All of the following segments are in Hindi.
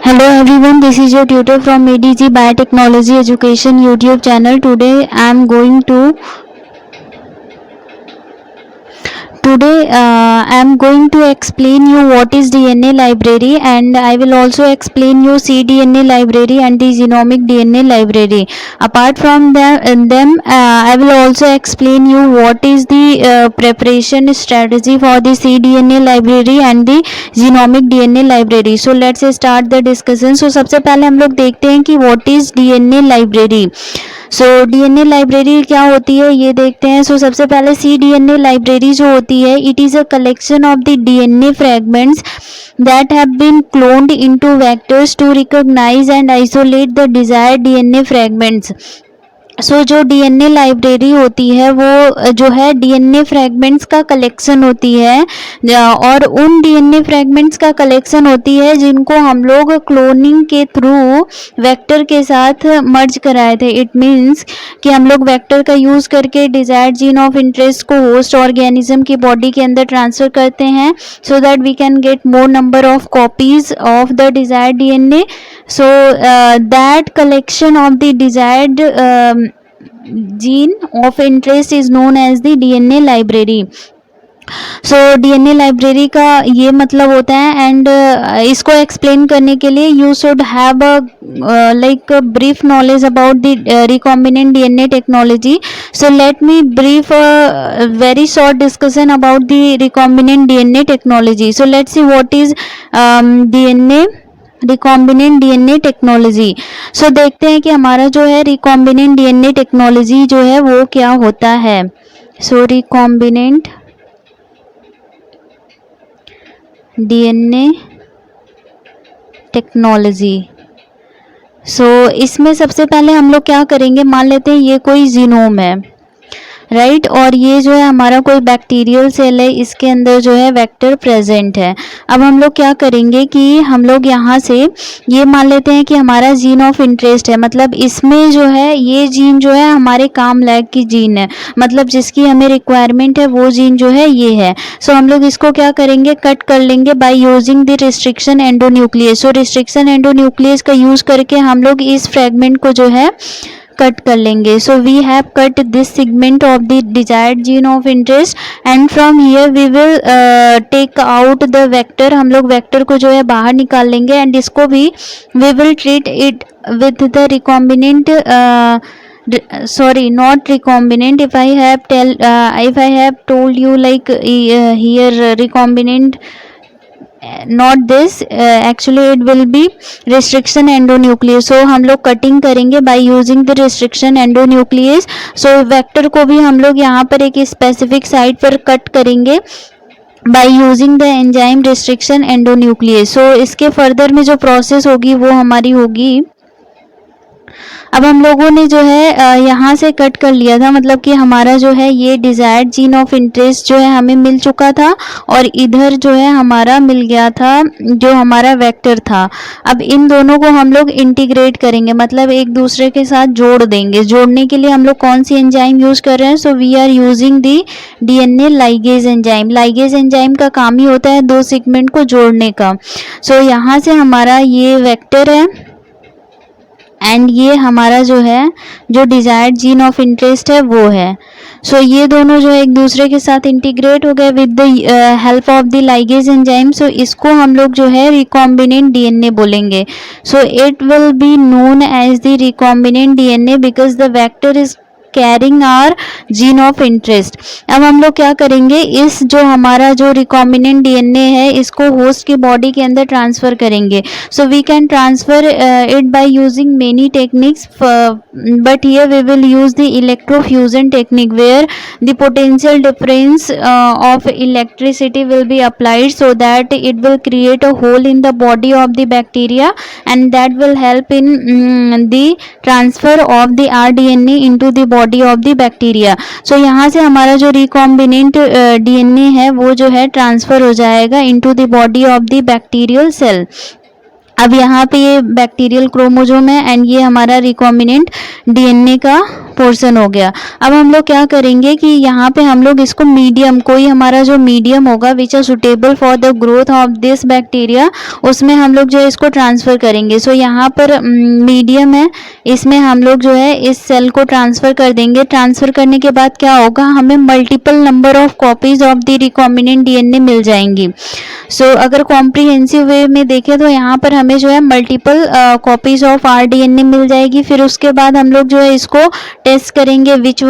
Hello everyone, this is your tutor from ADG Biotechnology Education YouTube channel. Today I am going to explain you what is DNA library, and I will also explain you cDNA library and the genomic DNA library. Apart from them, I will also explain you what is the preparation strategy for the cDNA library and the genomic DNA library. So let's start the discussion. So सबसे पहले हम लोग देखते हैं कि what is DNA library. So DNA library क्या होती है ये देखते हैं. सो सबसे पहले cDNA लाइब्रेरी जो होती है, it is a collection of the DNA fragments that have been cloned into vectors to recognize and isolate the desired DNA fragments. जो डीएनए लाइब्रेरी होती है वो जो है डीएनए फ्रैगमेंट्स का कलेक्शन होती है, और उन डीएनए फ्रैगमेंट्स का कलेक्शन होती है जिनको हम लोग क्लोनिंग के थ्रू वेक्टर के साथ मर्ज कराए थे. इट मीन्स कि हम लोग वेक्टर का यूज़ करके डिजायर्ड जीन ऑफ इंटरेस्ट को होस्ट ऑर्गेनिज्म की बॉडी के अंदर ट्रांसफ़र करते हैं so that we can get more number of copies of the desired DNA. So that collection of the desired gene of interest is known as the DNA library. DNA library का ये मतलब होता है. एंड इसको एक्सप्लेन करने के लिए you should have like brief knowledge about the recombinant DNA technology. So let me brief very short discussion about the recombinant DNA technology. So let's see what is DNA recombinant DNA technology. So देखते हैं कि हमारा जो है रिकॉम्बिनेंट डीएनए टेक्नोलॉजी जो है वो क्या होता है. सो रिकॉम्बिनेंट डीएनए टेक्नोलॉजी. इसमें सबसे पहले हम लोग क्या करेंगे, मान लेते हैं ये कोई जीनोम है, राइट और ये जो है हमारा कोई बैक्टीरियल सेल है, इसके अंदर जो है वेक्टर प्रेजेंट है. अब हम लोग क्या करेंगे कि हम लोग यहाँ से ये मान लेते हैं कि हमारा जीन ऑफ इंटरेस्ट है, मतलब इसमें जो है ये जीन जो है हमारे काम लायक की जीन है, मतलब जिसकी हमें रिक्वायरमेंट है वो जीन जो है ये है. हम लोग इसको क्या करेंगे, कट कर लेंगे by using the restriction endonuclease. Restriction endonuclease का यूज़ करके हम लोग इस फ्रेगमेंट को जो है कट कर लेंगे. So we have cut this segment of the desired gene of interest and from here we will take out the vector. हम लोग वेक्टर को जो है बाहर निकाल लेंगे एंड इसको भी we will treat it with the recombinant not recombinant. If I have told you like here recombinant, not this, actually it will be restriction endonuclease. हम लोग कटिंग करेंगे by using the restriction endonuclease. Vector को भी हम लोग यहाँ पर एक स्पेसिफिक साइट पर कट करेंगे by using the enzyme restriction endonuclease. इसके फर्दर में जो प्रोसेस होगी वो हमारी होगी. अब हम लोगों ने जो है यहाँ से कट कर लिया था, मतलब कि हमारा जो है ये डिजायर्ड जीन ऑफ इंटरेस्ट जो है हमें मिल चुका था और इधर जो है हमारा मिल गया था जो हमारा वेक्टर था. अब इन दोनों को हम लोग इंटीग्रेट करेंगे, मतलब एक दूसरे के साथ जोड़ देंगे. जोड़ने के लिए हम लोग कौन सी एंजाइम यूज़ कर रहे हैं, we are using the DNA ligase enzyme. Ligase enzyme का काम ही होता है दो सेगमेंट को जोड़ने का. यहाँ से हमारा ये वेक्टर है एंड ये हमारा जो है जो डिजायर्ड जीन ऑफ इंटरेस्ट है वो है. ये दोनों जो है एक दूसरे के साथ इंटीग्रेट हो गए with the help of the ligase enzyme. इसको हम लोग जो है रिकॉम्बिनेंट डीएनए बोलेंगे. It will be known as the recombinant DNA because the vector is carrying our gene of interest. अब हम लोग क्या करेंगे, इस जो हमारा जो रिकॉम्बिनेंट डीएनए है इसको होस्ट की बॉडी के अंदर ट्रांसफ़र करेंगे. We can transfer it by using many techniques, but here we will use the electrofusion technique where the potential difference of electricity will be applied so that it will create a hole in the body of the bacteria and that will help in the transfer of the rDNA into the body of the bacteria. यहाँ से हमारा जो रिकॉम्बिनेंट डीएनए है वो जो है ट्रांसफ़र हो जाएगा into the body of the bacterial cell. अब यहाँ पे ये बैक्टीरियल क्रोमोसोम है एंड ये हमारा रिकॉम्बिनेंट डीएनए का पोर्शन हो गया। अब हम लोग क्या करेंगे कि यहाँ पे हम लोग इसको मीडियम, कोई हमारा जो मीडियम होगा which are suitable for the growth of this bacteria, उसमें हम लोग जो है इसको ट्रांसफ़र करेंगे। सो यहाँ पर मीडियम है, इसमें हम लोग जो है इस सेल को ट्रांसफ़र कर देंगे। ट्रांसफ़र करने के बाद क्या होगा, हमें multiple number of copies of the recombinant DNA मिल जाएंगी। सो अगर कॉम्प्रिहेंसिव वे में देखें तो यहाँ पर हमें जो है multiple copies of R DNA मिल जाएगी। फिर उसके बाद हम लोग जो है इसको टेस्ट करेंगे which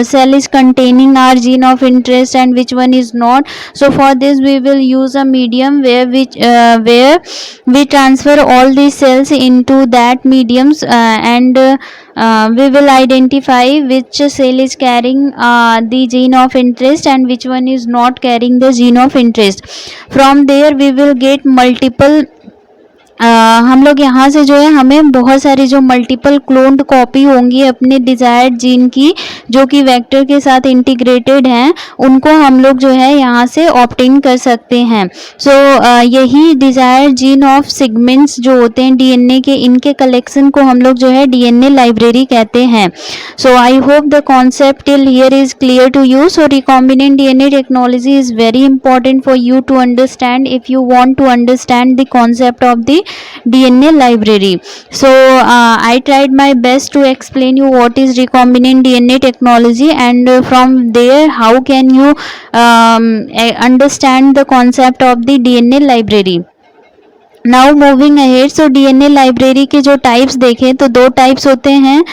cell is containing our gene of interest and which one is not. So for this we will use a medium where we transfer all these cells into that mediums and we will identify which cell is carrying the gene of interest and which one is not carrying the gene of interest. From there we will get multiple हम लोग यहाँ से जो है हमें बहुत सारी जो मल्टीपल क्लोन्ड कॉपी होंगी अपने डिज़ायर्ड जीन की, जो कि वेक्टर के साथ इंटीग्रेटेड हैं, उनको हम लोग जो है यहाँ से ऑब्टेन कर सकते हैं। सो यही डिज़ायर्ड जीन ऑफ सेगमेंट्स जो होते हैं डीएनए के, इनके कलेक्शन को हम लोग जो है डीएनए लाइब्रेरी कहते हैं। So I hope the concept till here is clear to you. So recombinant DNA technology is very important for you to understand if you want to understand the concept of the DNA library. So I tried my best to explain you what is recombinant DNA technology, and from there how can you understand the concept of the DNA library. Now moving ahead. So DNA library के जो टाइप्स देखें तो दो टाइप्स होते हैं।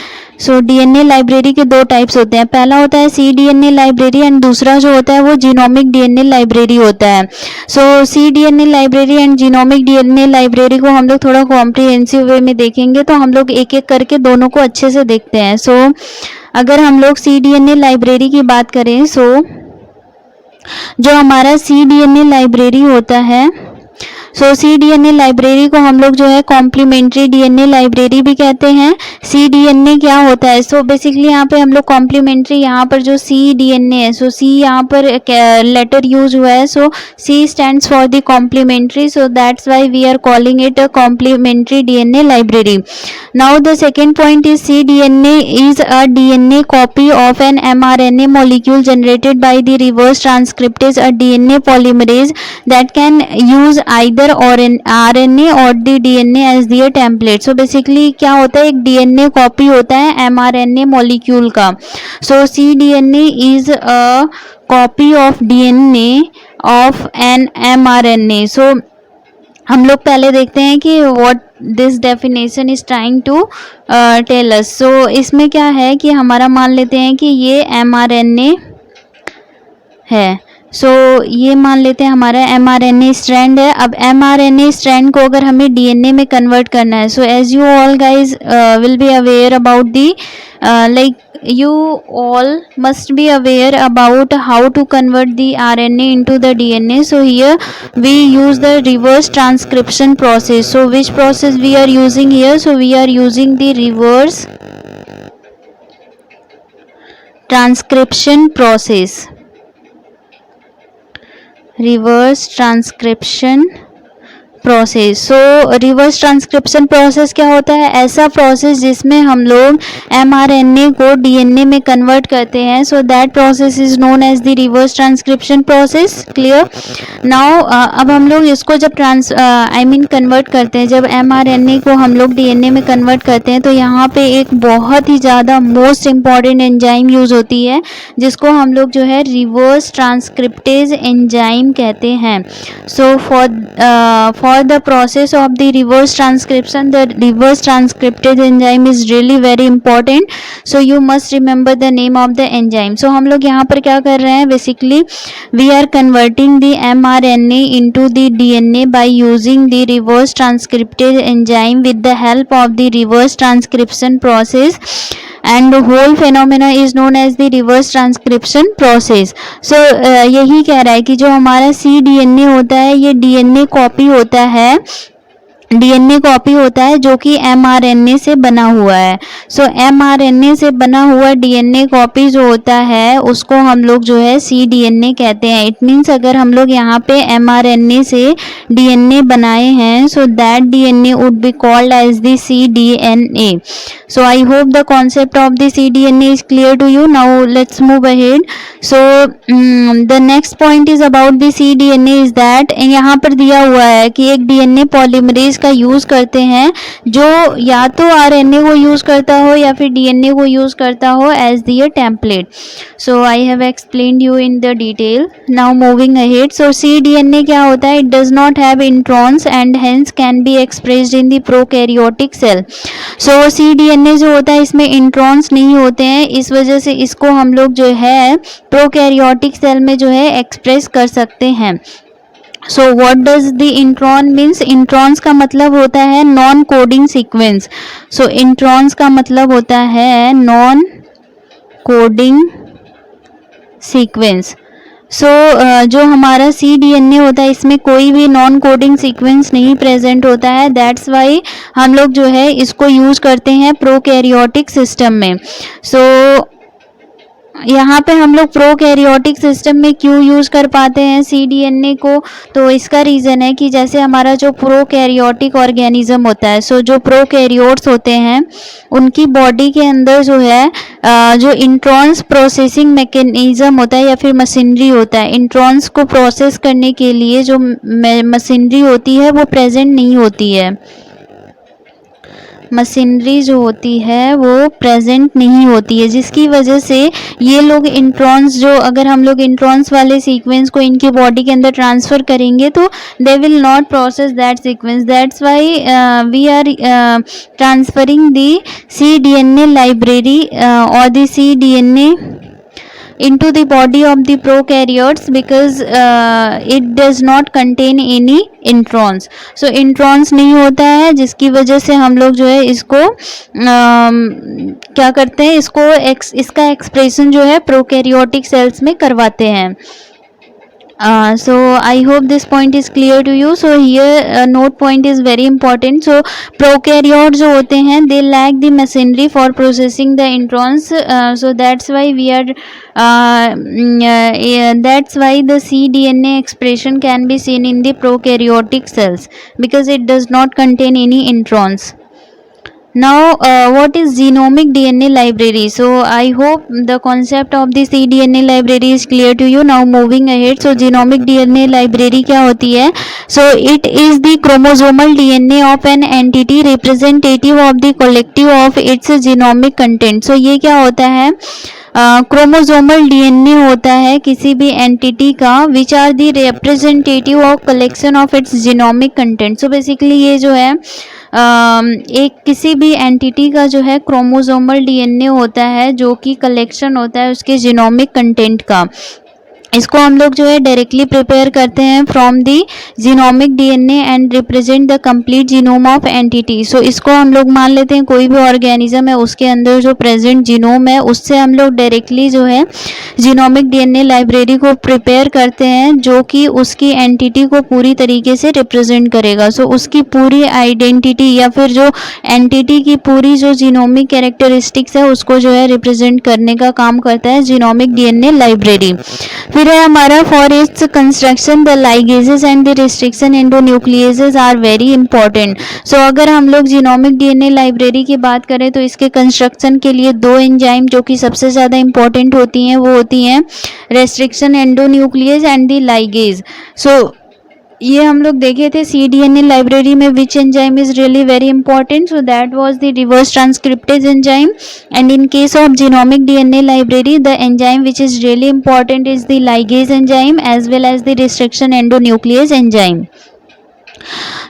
सो डीएनए लाइब्रेरी के दो टाइप्स होते हैं, पहला होता है सी डीएनए लाइब्रेरी एंड दूसरा जो होता है वो जीनोमिक डीएनए लाइब्रेरी होता है। So C DNA library and genomic DNA library को हम लोग थोड़ा कॉम्प्रिहेंसिव वे में देखेंगे, तो हम लोग एक एक करके दोनों को अच्छे से देखते हैं। सो अगर हम लोग सी डीएनए लाइब्रेरी की बात करें, सो जो हमारा सी डीएनए लाइब्रेरी होता है, सो सी डीएनए लाइब्रेरी को हम लोग जो है कॉम्प्लीमेंट्री डीएनए लाइब्रेरी भी कहते हैं। सी डीएनए क्या होता है, सो बेसिकली यहाँ पे हम लोग कॉम्प्लीमेंट्री, यहाँ पर जो सी डीएनए है, सो सी यहाँ पर लेटर यूज हुआ है, so C stands for the complementary, so that's why we are calling it a complementary DNA library. Now the second point is C DNA is a DNA copy of an mRNA molecule generated by the reverse transcriptase, a DNA polymerase that can use either और RNA और the DNA as their template. So basically क्या होता है, एक DNA कॉपी होता है mRNA मॉलिक्यूल का। So C DNA is a copy of DNA of an mRNA। So हम लोग पहले देखते हैं कि what this definition is trying to tell us. So इसमें क्या है कि हमारा मान लेते हैं कि ये mRNA है। सो ये मान लेते हैं हमारा mRNA स्ट्रैंड है। अब mRNA स्ट्रैंड को अगर हमें DNA में कन्वर्ट करना है, so as you all guys will be aware about the like you all must be aware about how to convert the RNA into the DNA. So here we use the reverse transcription process. So which process we are using here? So we are using the reverse transcription process. Reverse transcription process. So reverse transcription process क्या होता है, ऐसा प्रोसेस जिसमें हम लोग mRNA को DNA में कन्वर्ट करते हैं। So that process is known as the reverse transcription process. Clear. Now अब हम लोग इसको जब कन्वर्ट करते हैं, जब mRNA को हम लोग DNA में कन्वर्ट करते हैं, तो यहाँ पे एक बहुत ही ज़्यादा मोस्ट इम्पॉर्टेंट एंजाइम यूज़ होती है, जिसको हम लोग जो है रिवर्स ट्रांसक्रिप्टेज एंजाइम कहते हैं। सो for the process of the reverse transcription, the reverse transcriptase enzyme is really very important, so you must remember the name of the enzyme. So हम लोग यहाँ पर क्या कर रहे हैं, basically we are converting the mRNA into the DNA by using the reverse transcriptase enzyme with the help of the reverse transcription process, and the whole phenomena is known as the reverse transcription process. So यही कह रहा है कि जो हमारा cDNA होता है, ये DNA कॉपी होता है डीएनए कॉपी होता है जो कि एमआरएनए से बना हुआ है। सो एमआरएनए से बना हुआ डीएनए कॉपी जो होता है उसको हम लोग जो है cDNA कहते हैं। इट मीन्स अगर हम लोग यहाँ पे एमआरएनए से डीएनए बनाए हैं, so that DNA would be called as the cDNA. So I hope the concept of the cDNA is clear to you. Now let's move ahead. So the next point is about the cDNA is that यहाँ पर दिया हुआ है कि एक डीएनए पॉलीमरेज का यूज करते हैं जो या तो आरएनए को यूज करता हो या फिर डीएनए को यूज करता हो as the template. So I have explained you in the detail. Now moving ahead. So cDNA क्या होता है? It does not have introns and hence can be expressed in the prokaryotic cell. So cDNA जो होता है इसमें इंट्रॉन्स नहीं होते हैं, इस वजह से इसको हम लोग जो है प्रोकैरियोटिक सेल में जो है एक्सप्रेस कर सकते हैं. So what does the intron means? Introns का मतलब होता है नॉन कोडिंग सीक्वेंस. सो इंट्रॉन्स का मतलब होता है नॉन कोडिंग सीक्वेंस. सो जो हमारा cDNA होता है इसमें कोई भी नॉन कोडिंग सीक्वेंस नहीं प्रेजेंट होता है. दैट्स वाई हम लोग जो है इसको यूज करते हैं प्रोकैरियोटिक सिस्टम में. सो यहाँ पे हम लोग प्रोकैरियोटिक सिस्टम में क्यों यूज़ कर पाते हैं cDNA को? तो इसका रीज़न है कि जैसे हमारा जो प्रोकैरियोटिक ऑर्गेनिज्म होता है, सो जो प्रोकैरियोट्स होते हैं उनकी बॉडी के अंदर जो है जो इंट्रॉन्स प्रोसेसिंग मैकेनिज्म होता है या फिर मशीनरी होता है, इंट्रॉन्स को प्रोसेस करने के लिए जो मशीनरी होती है वो प्रेजेंट नहीं होती है. मशीनरी जो होती है वो प्रेजेंट नहीं होती है, जिसकी वजह से ये लोग इंट्रॉन्स जो अगर हम लोग इंट्रॉन्स वाले सीक्वेंस को इनकी बॉडी के अंदर ट्रांसफ़र करेंगे तो they will not process that sequence. That's why we are transferring the cDNA library और the cDNA into the body of the prokaryotes because it does not contain any introns. So introns नहीं होता है, जिसकी वजह से हम लोग जो है इसको क्या करते हैं, इसका एक्सप्रेशन जो है प्रोकैरियोटिक सेल्स में करवाते हैं. So I hope this point is clear to you. So here note point is very important. So prokaryotes जो होते हैं they lack the machinery for processing the introns. So that's why we are that's why the cDNA expression can be seen in the prokaryotic cells because it does not contain any introns. Now what is genomic DNA library? So I hope the concept of the cDNA library is clear to you. Now moving ahead. So genomic DNA library क्या होती है? So it is the chromosomal DNA of an entity representative of the collective of its genomic content. So ये क्या होता है? क्रोमोसोमल डीएनए होता है किसी भी एंटिटी का which are the representative of collection of its genomic content. So basically ये जो है एक किसी भी एंटिटी का जो है क्रोमोसोमल डीएनए होता है जो कि कलेक्शन होता है उसके जीनोमिक कंटेंट का. इसको हम लोग जो है डायरेक्टली प्रिपेयर करते हैं from the genomic DNA and represent the complete genome of entity. So इसको हम लोग मान लेते हैं कोई भी ऑर्गेनिज्म है उसके अंदर जो प्रेजेंट जीनोम है उससे हम लोग डायरेक्टली जो है जीनोमिक डीएनए लाइब्रेरी को प्रिपेयर करते हैं जो कि उसकी एंटिटी को पूरी तरीके से रिप्रेजेंट करेगा. सो उसकी पूरी आइडेंटिटी या फिर जो एंटिटी की पूरी जो जीनोमिक कैरेक्टरिस्टिक्स है उसको जो है रिप्रेजेंट करने का काम करता है जीनोमिक डीएनए लाइब्रेरी. फिर है हमारा for its construction the ligases and the restriction endonucleases are very important. So अगर हम लोग जीनोमिक डीएनए लाइब्रेरी की बात करें तो इसके कंस्ट्रक्शन के लिए दो एंजाइम जो कि सबसे ज़्यादा इंपॉर्टेंट होती हैं वो होती हैं restriction endonuclease and the ligase. So ये हम लोग देखे थे cDNA लाइब्रेरी में which enzyme is really very important. So that was the reverse transcriptase enzyme and in case of genomic DNA library the enzyme which is really important is the ligase enzyme as well as the restriction endonuclease enzyme.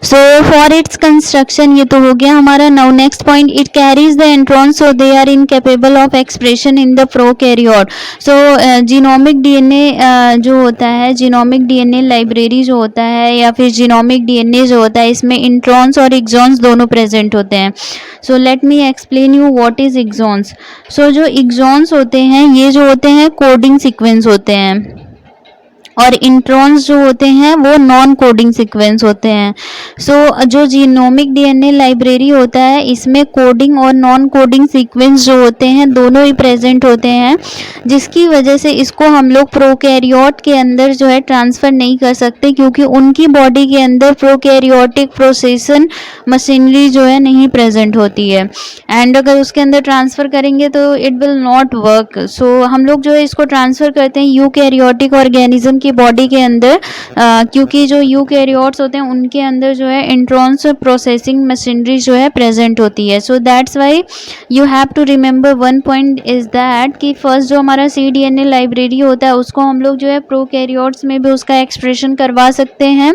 So for its construction ये तो हो गया हमारा. Now next point it carries the introns so they are incapable of expression in the prokaryote. So genomic DNA जो होता है जीनोमिक डीएनए लाइब्रेरी जो होता है या फिर जीनोमिक डीएनए जो होता है इसमें इंट्रॉन्स और एक्सॉन्स दोनों प्रेजेंट होते हैं. So let me explain you what is exons. So जो एक्सॉन्स होते हैं ये जो होते हैं कोडिंग सीक्वेंस होते हैं और इंट्रॉन्स जो होते हैं वो नॉन कोडिंग सीक्वेंस होते हैं. सो जो जीनोमिक डीएनए लाइब्रेरी होता है इसमें कोडिंग और नॉन कोडिंग सीक्वेंस जो होते हैं दोनों ही प्रेजेंट होते हैं, जिसकी वजह से इसको हम लोग प्रोकैरियोट के अंदर जो है ट्रांसफ़र नहीं कर सकते, क्योंकि उनकी बॉडी के अंदर प्रोकैरियोटिक प्रोसेसन मशीनरी जो है नहीं प्रेजेंट होती है, एंड अगर उसके अंदर ट्रांसफ़र करेंगे तो इट विल नॉट वर्क। सो हम लोग जो है इसको ट्रांसफ़र करते हैं यूकैरियोटिक ऑर्गेनिज्म की बॉडी के अंदर, क्योंकि जो यूकैरियोट्स होते हैं उनके अंदर जो है इंट्रॉन्स प्रोसेसिंग मशीनरी जो है प्रेजेंट होती है। So that's why you have to remember one point is that कि फर्स्ट जो हमारा cDNA लाइब्रेरी होता है उसको हम लोग जो है प्रोकैरियोट्स में भी उसका एक्सप्रेशन करवा सकते हैं,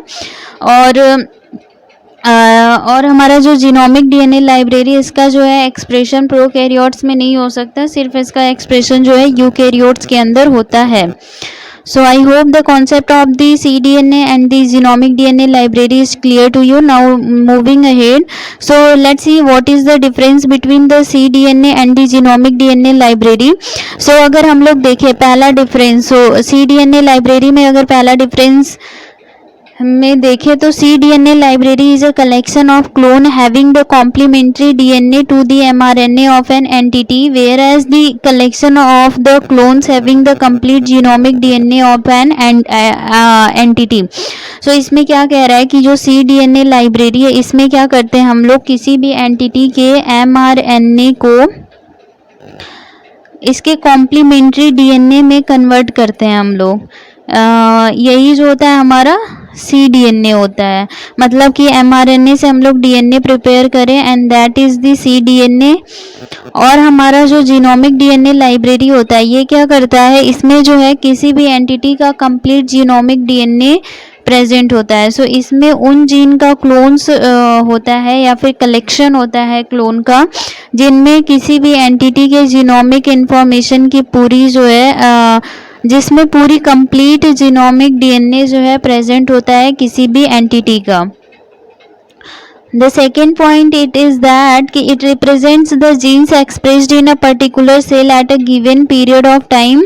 और हमारा जो जीनोमिक डीएनए लाइब्रेरी इसका जो है एक्सप्रेशन प्रोकैरियोट्स में नहीं हो सकता, सिर्फ इसका एक्सप्रेशन जो है यूकैरियोट्स के अंदर होता है। So I hope the concept of the cDNA and the genomic DNA library is clear to you. Now moving ahead, so let's see what is the difference between the cDNA and the genomic DNA library. So अगर हम लोग देखें पहला डिफरेंस, so cDNA लाइब्रेरी में अगर पहला डिफरेंस में देखें तो cDNA library is a collection of clone having the complementary DNA to the mRNA of an entity, whereas the collection of the clones having the complete genomic DNA of an entity. So इसमें क्या कह रहा है कि जो cDNA लाइब्रेरी है इसमें क्या करते हैं हम लोग किसी भी एंटिटी के mRNA को इसके कॉम्प्लीमेंट्री डीएनए में कन्वर्ट करते हैं हम लोग। यही जो होता है हमारा cDNA होता है, मतलब कि mRNA से हम लोग डीएनए प्रिपेयर करें and that is the cDNA। और हमारा जो जीनोमिक डीएनए लाइब्रेरी होता है ये क्या करता है, इसमें जो है किसी भी एंटिटी का कंप्लीट जीनोमिक डीएनए प्रेजेंट होता है। सो इसमें उन जीन का क्लोन्स होता है या फिर कलेक्शन होता है क्लोन का, जिनमें किसी भी एंटिटी के जीनोमिक इंफॉर्मेशन की पूरी जो है जिसमें पूरी कंप्लीट जीनोमिक डीएनए जो है प्रेजेंट होता है किसी भी एंटिटी का। The second point it is that it represents the genes expressed in a particular cell at a given period of time,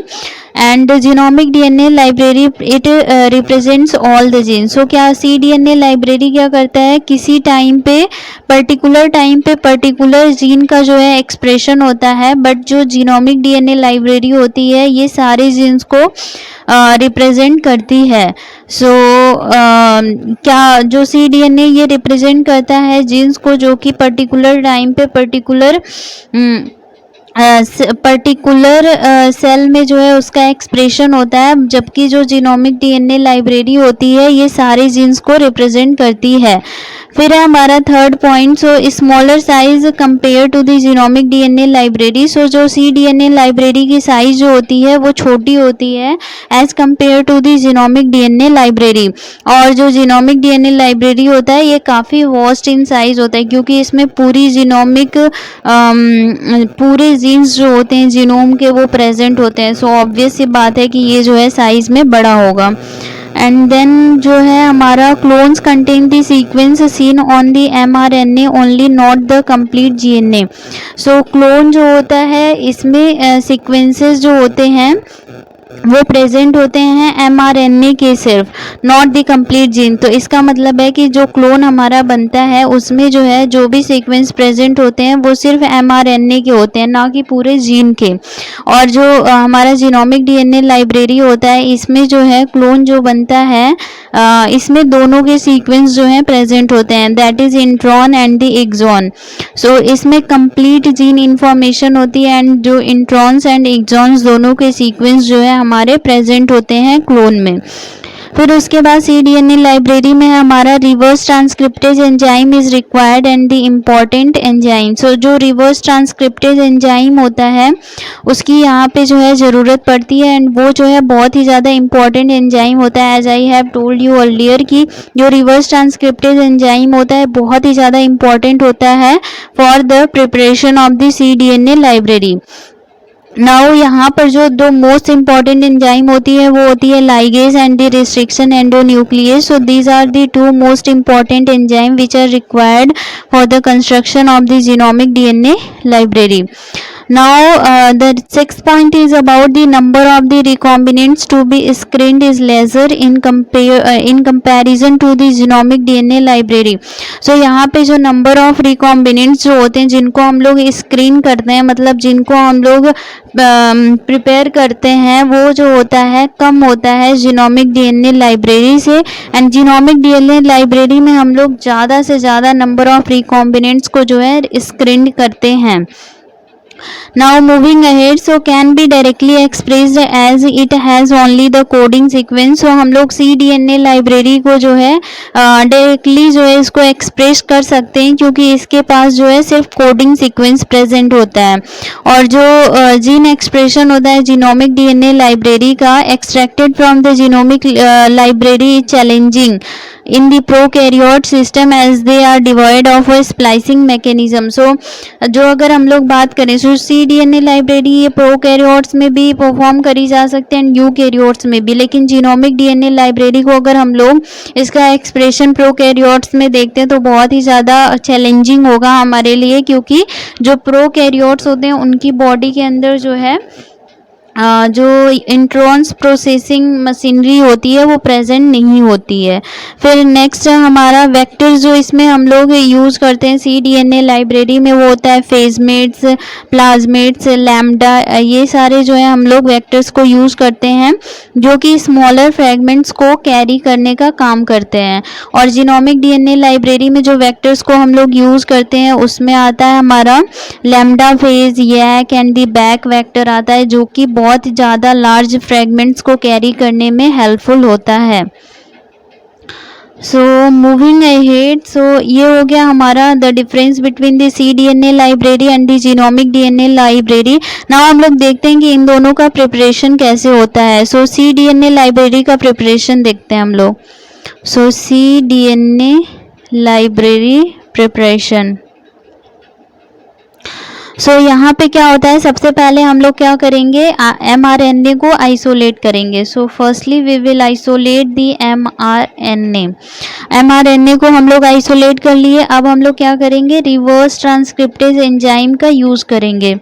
and the genomic DNA library it represents all the genes. So क्या cDNA लाइब्रेरी क्या करता है, किसी टाइम पे पर्टिकुलर जीन का जो है एक्सप्रेशन होता है, बट जो जीनोमिक डीएनए लाइब्रेरी होती है ये सारे जीन्स को रिप्रेजेंट करती है। सो क्या जो cDNA ये रिप्रेजेंट करता है जीन्स को जो कि पर्टिकुलर टाइम पे पर्टिकुलर सेल में जो है उसका एक्सप्रेशन होता है, जबकि जो जीनोमिक डीएनए लाइब्रेरी होती है ये सारे जीन्स को रिप्रेजेंट करती है। फिर है हमारा third point, so smaller size compare to the genomic DNA library. So जो cDNA लाइब्रेरी की साइज जो होती है वो छोटी होती है as compare to the genomic DNA library, और जो जीनोमिक डीएनए लाइब्रेरी होता है ये काफ़ी वास्ट इन साइज होता है, क्योंकि इसमें पूरी जीनोमिक पूरे जीन्स जो होते हैं जीनोम के वो प्रेजेंट होते हैं। सो ऑब्वियस सी बात है कि ये जो है साइज में बड़ा होगा। एंड देन जो है हमारा clones contain the sequence seen on the mRNA only, not the complete DNA. So clone जो होता है इसमें सीक्वेंसेस जो होते हैं वो प्रेजेंट होते हैं mRNA के सिर्फ, नॉट द कंप्लीट जीन। तो इसका मतलब है कि जो क्लोन हमारा बनता है उसमें जो है जो भी सीक्वेंस प्रेजेंट होते हैं वो सिर्फ mRNA के होते हैं, ना कि पूरे जीन के। और जो हमारा जीनोमिक डीएनए लाइब्रेरी होता है इसमें जो है क्लोन जो बनता है इसमें दोनों के सीक्वेंस जो हैं प्रेजेंट होते हैं, that is intron and the exon. So इसमें कंप्लीट जीन इंफॉर्मेशन होती है एंड जो इंट्रॉन्स एंड एक्सॉन्स दोनों के सीक्वेंस जो है हमारे प्रेजेंट होते हैं क्लोन में। फिर उसके बाद cDNA लाइब्रेरी में हमारा reverse transcriptase enzyme is required and the important enzyme. So जो रिवर्स ट्रांसक्रिप्टेज एंजाइम होता है उसकी यहाँ पे जो है ज़रूरत पड़ती है, एंड वो जो है बहुत ही ज़्यादा इम्पॉर्टेंट एंजाइम होता है। As I have told you earlier कि जो रिवर्स ट्रांसक्रिप्टेज एंजाइम होता है बहुत ही ज़्यादा इम्पॉर्टेंट होता है for the preparation of the cDNA library. Now यहाँ पर जो दो मोस्ट इम्पॉर्टेंट एंजाइम होती है वो होती है ligase and the restriction endonuclease. So these are the two most important enzyme which are required for the construction of the genomic DNA library. Now the sixth point is about the number of the recombinants to be screened is lesser in comparison to the genomic DNA library. So यहाँ पे जो नंबर ऑफ रिकॉम्बिनेंट्स जो होते हैं जिनको हम लोग स्क्रीन करते हैं, मतलब जिनको हम लोग प्रिपेयर करते हैं, वो जो होता है कम होता है जीनोमिक डीएनए लाइब्रेरी से. एंड जीनोमिक डीएनए लाइब्रेरी में हम लोग ज़्यादा से ज़्यादा नंबर ऑफ रिकॉम्बिनेंट्स को जो है स्क्रीन करते हैं. Now moving ahead, so can be directly expressed as it has only the coding sequence. So हम लोग cDNA लाइब्रेरी को जो है डायरेक्टली जो है इसको एक्सप्रेस कर सकते हैं क्योंकि इसके पास जो है सिर्फ कोडिंग सीक्वेंस प्रेजेंट होता है. और जो जीन एक्सप्रेशन होता है जीनोमिक डीएनए लाइब्रेरी का extracted from the genomic library challenging in the prokaryote system as they are devoid of a splicing mechanism. So जो अगर हम लोग बात करें so cDNA लाइब्रेरी ये प्रोकैरियोट्स में भी परफॉर्म करी जा सकते हैं यूकैरियोट्स में भी, लेकिन जीनोमिक डीएनए लाइब्रेरी को अगर हम लोग इसका एक्सप्रेशन प्रोकैरियोट्स में देखते हैं तो बहुत ही ज़्यादा चैलेंजिंग होगा हमारे लिए, क्योंकि जो प्रोकैरियोट्स होते हैं उनकी बॉडी के अंदर जो है जो इंट्रॉन्स प्रोसेसिंग मशीनरी होती है वो प्रेजेंट नहीं होती है. फिर नेक्स्ट हमारा वेक्टर्स जो इसमें हम लोग यूज़ करते हैं cDNA लाइब्रेरी में वो होता है फेजमेट्स, प्लाज्मेट्स, लैम्डा, ये सारे जो है हम लोग वेक्टर्स को यूज़ करते हैं जो कि स्मॉलर फ्रेगमेंट्स को कैरी करने का काम करते हैं. और जीनोमिक डीएनए लाइब्रेरी में जो वेक्टर्स को हम लोग यूज़ करते हैं उसमें आता है हमारा lambda phage, YAC and the BAC vector आता है जो कि बहुत ज़्यादा लार्ज फ्रेगमेंट्स को कैरी करने में हेल्पफुल होता है. सो मूविंग अहेड, सो ये हो गया हमारा the difference between the cDNA library and the genomic DNA library. Now हम लोग देखते हैं कि इन दोनों का प्रिपरेशन कैसे होता है. सो cDNA लाइब्रेरी का प्रिपरेशन देखते हैं हम लोग. सो cDNA लाइब्रेरी प्रिपरेशन. सो यहाँ पे क्या होता है, सबसे पहले हम लोग क्या करेंगे, mRNA को आइसोलेट करेंगे. So firstly we will isolate the mRNA. mRNA को हम लोग आइसोलेट कर लिए. अब हम लोग क्या करेंगे, रिवर्स ट्रांसक्रिप्टेज एंजाइम का यूज़ करेंगे.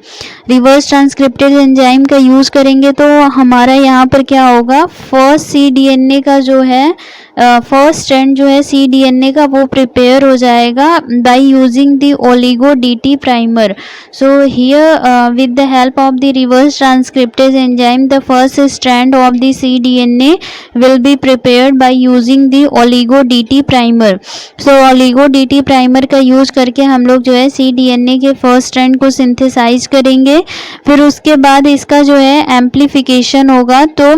रिवर्स ट्रांसक्रिप्टेज एंजाइम का यूज़ करेंगे तो हमारा यहाँ पर क्या होगा, फर्स्ट cDNA का जो है फर्स्ट स्ट्रैंड जो है cDNA का वो प्रिपेयर हो जाएगा by using the oligo DT primer. So here with the help of the reverse transcriptase enzyme the first strand of the cDNA will be prepared by using the oligo DT primer. So oligo DT primer का यूज करके हम लोग जो है cDNA के फर्स्ट स्ट्रैंड को सिंथेसाइज करेंगे. फिर उसके बाद इसका जो है एम्प्लीफिकेशन होगा. तो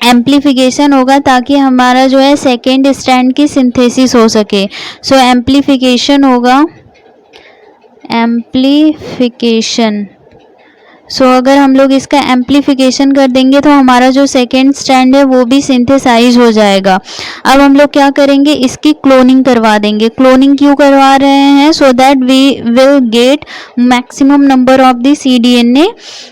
एम्प्लीफिकेशन होगा ताकि हमारा जो है सेकेंड स्ट्रैंड की सिंथेसिस हो सके. सो एम्प्लीफिकेशन होगा, एम्प्लीफिकेशन. सो अगर हम लोग इसका एम्प्लीफिकेशन कर देंगे तो हमारा जो सेकेंड स्ट्रैंड है वो भी सिंथेसाइज हो जाएगा. अब हम लोग क्या करेंगे, इसकी क्लोनिंग करवा देंगे. क्लोनिंग क्यों करवा रहे हैं, so that we will get maximum number of the cDNA.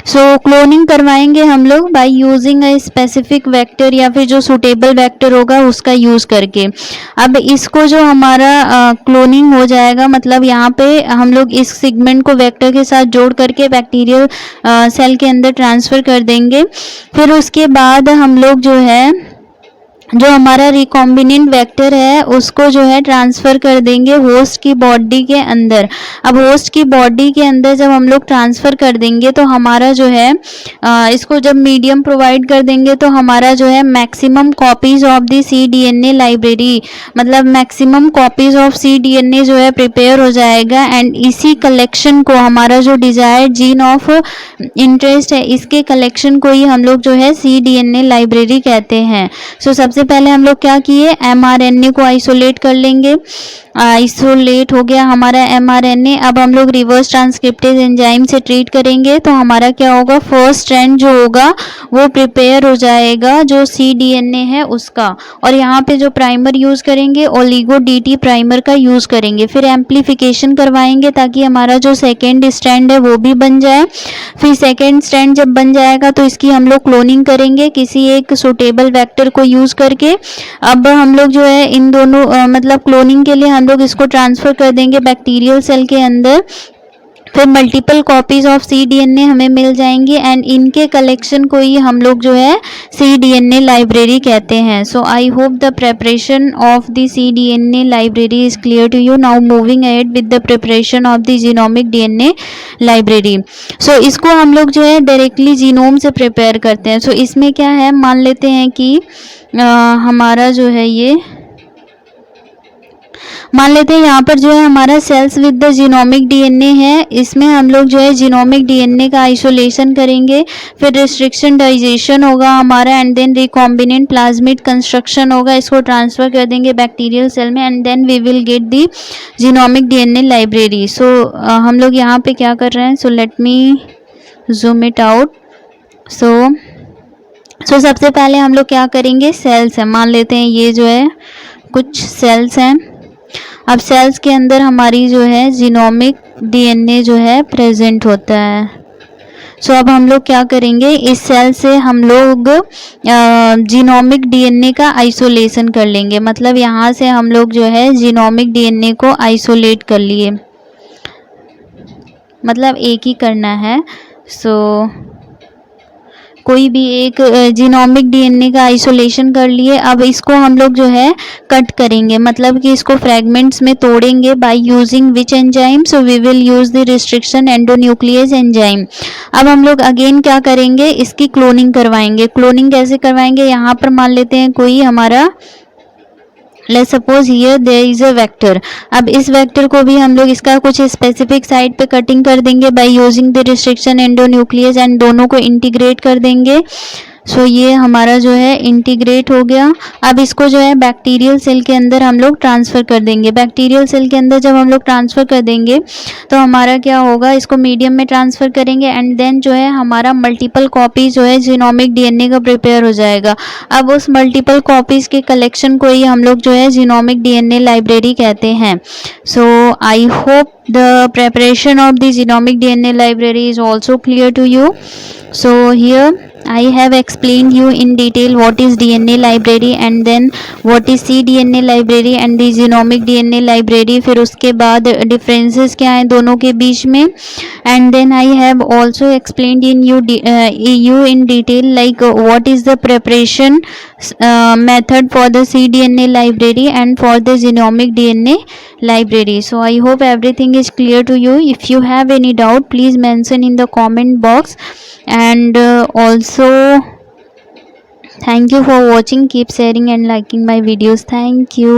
So cloning करवाएंगे हम लोग by using a specific vector या फिर जो सुटेबल वेक्टर होगा उसका यूज़ करके. अब इसको जो हमारा क्लोनिंग हो जाएगा, मतलब यहाँ पे हम लोग इस सिगमेंट को वेक्टर के साथ जोड़ करके बैक्टीरियल सेल के अंदर ट्रांसफ़र कर देंगे. फिर उसके बाद हम लोग जो है जो हमारा रिकॉम्बिनेंट वेक्टर है उसको जो है ट्रांसफ़र कर देंगे होस्ट की बॉडी के अंदर. अब होस्ट की बॉडी के अंदर जब हम लोग ट्रांसफ़र कर देंगे तो हमारा जो है इसको जब मीडियम प्रोवाइड कर देंगे तो हमारा जो है maximum copies of the cDNA library, मतलब मैक्सिमम कॉपीज़ ऑफ cDNA जो है प्रिपेयर हो जाएगा. एंड इसी कलेक्शन को, हमारा जो डिज़ायर्ड जीन ऑफ इंटरेस्ट है, इसके कलेक्शन को ही हम लोग जो है cDNA लाइब्रेरी कहते हैं. सो सबसे पहले हम लोग क्या किए, mRNA को आइसोलेट कर लेंगे. आइसोलेट हो गया हमारा mRNA. अब हम लोग रिवर्स ट्रांसक्रिप्टेज एंजाइम से ट्रीट करेंगे तो हमारा क्या होगा, फर्स्ट स्ट्रैंड जो होगा वो प्रिपेयर हो जाएगा जो cDNA है उसका. और यहाँ पे जो प्राइमर यूज़ करेंगे ओलिगो DT प्राइमर का यूज़ करेंगे. फिर एम्प्लीफिकेशन करवाएंगे ताकि हमारा जो सेकेंड स्ट्रैंड है वो भी बन जाए. फिर सेकेंड स्ट्रैंड जब बन जाएगा तो इसकी हम लोग क्लोनिंग करेंगे किसी एक सुटेबल वेक्टर को यूज़ करके. अब हम लोग जो है इन दोनों मतलब क्लोनिंग के लिए हम लोग इसको ट्रांसफ़र कर देंगे बैक्टीरियल सेल के अंदर. फिर मल्टीपल कॉपीज ऑफ cDNA हमें मिल जाएंगी एंड इनके कलेक्शन को ही हम लोग जो है cDNA लाइब्रेरी कहते हैं. So I hope the preparation of the cDNA library is clear to you. Now moving ahead with the preparation of the genomic DNA library. So इसको हम लोग जो है डायरेक्टली जीनोम से प्रिपेयर करते हैं. सो इसमें क्या है, मान लेते हैं कि हमारा जो है ये मान लेते हैं यहाँ पर जो है हमारा cells with the genomic DNA है. इसमें हम लोग जो है जीनोमिक डीएनए का आइसोलेशन करेंगे, फिर रिस्ट्रिक्शन डाइजेशन होगा हमारा and then recombinant plasmid construction होगा. इसको ट्रांसफ़र कर देंगे बैक्टीरियल सेल में and then we will get the genomic DNA library. So हम लोग यहाँ पे क्या कर रहे हैं, so let me zoom it out. So सबसे पहले हम लोग क्या करेंगे, सेल्स हैं, मान लेते हैं ये जो है कुछ सेल्स हैं. अब सेल्स के अंदर हमारी जो है जीनोमिक डीएनए जो है प्रेजेंट होता है. सो अब हम लोग क्या करेंगे, इस सेल से हम लोग जीनोमिक डीएनए का आइसोलेशन कर लेंगे. मतलब यहाँ से हम लोग जो है जीनोमिक डीएनए को आइसोलेट कर लिए, मतलब एक ही करना है. सो कोई भी एक जीनोमिक डीएनए का आइसोलेशन कर लिए. अब इसको हम लोग जो है कट करेंगे, मतलब कि इसको फ्रैगमेंट्स में तोड़ेंगे by using which enzyme. So we will use the restriction endonuclease enzyme. अब हम लोग अगेन क्या करेंगे, इसकी क्लोनिंग करवाएंगे. क्लोनिंग कैसे करवाएंगे, यहाँ पर मान लेते हैं कोई हमारा let's suppose here there is a vector. अब इस वेक्टर को भी हम लोग इसका कुछ स्पेसिफिक साइड पे कटिंग कर देंगे by using the restriction endonuclease and दोनों को इंटीग्रेट कर देंगे. सो ये हमारा जो है इंटीग्रेट हो गया. अब इसको जो है बैक्टीरियल सेल के अंदर हम लोग ट्रांसफ़र कर देंगे. बैक्टीरियल सेल के अंदर जब हम लोग ट्रांसफ़र कर देंगे तो हमारा क्या होगा, इसको मीडियम में ट्रांसफ़र करेंगे एंड देन जो है हमारा मल्टीपल कॉपीज़ जो है जीनोमिक डीएनए का प्रिपेयर हो जाएगा. अब उस मल्टीपल कॉपीज़ के कलेक्शन को ही हम लोग जो है जीनोमिक डीएनए लाइब्रेरी कहते हैं. So I hope the preparation of the genomic DNA library is also clear to you. So here I have explained you in detail what is DNA library and then what is cDNA library and the genomic DNA library. फिर उसके बाद differences क्या हैं दोनों के बीच में and then I have also explained in you in detail like what is the preparation method for the cDNA library and for the genomic DNA library. So I hope everything is clear to you. If you have any doubt, please mention in the comment box. And also thank you for watching. Keep sharing and liking my videos. Thank you.